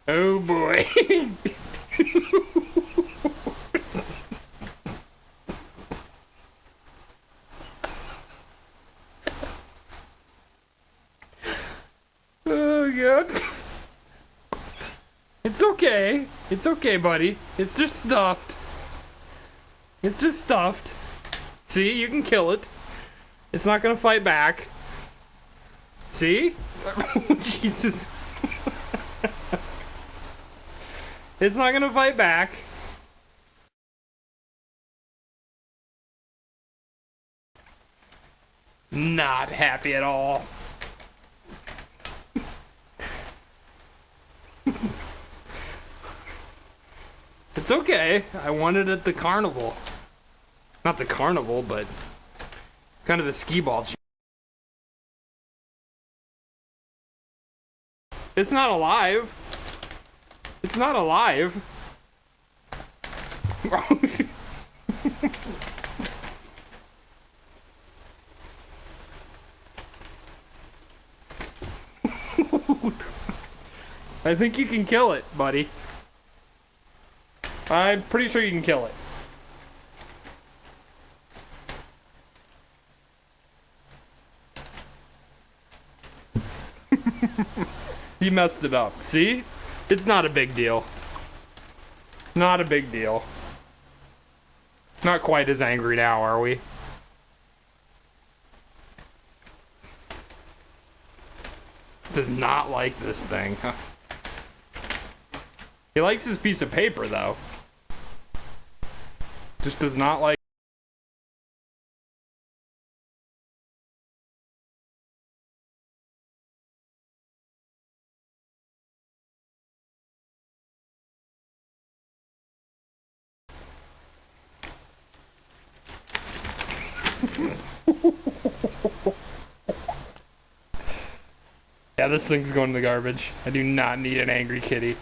Oh boy. Oh god. It's okay. It's okay, buddy. It's just stuffed. It's just stuffed. See, you can kill it. It's not gonna fight back. See? Jesus. It's not gonna fight back. Not happy at all. It's okay. I won it at the carnival. Not the carnival, but kind of the skee ball. It's not alive. It's not alive. I think you can kill it, buddy. I'm pretty sure you can kill it. You messed it up. See? It's not a big deal. Not a big deal. Not quite as angry now, are we? Does not like this thing. He likes his piece of paper, though. Just does not like... Yeah, this thing's going in the garbage. I do not need an angry kitty.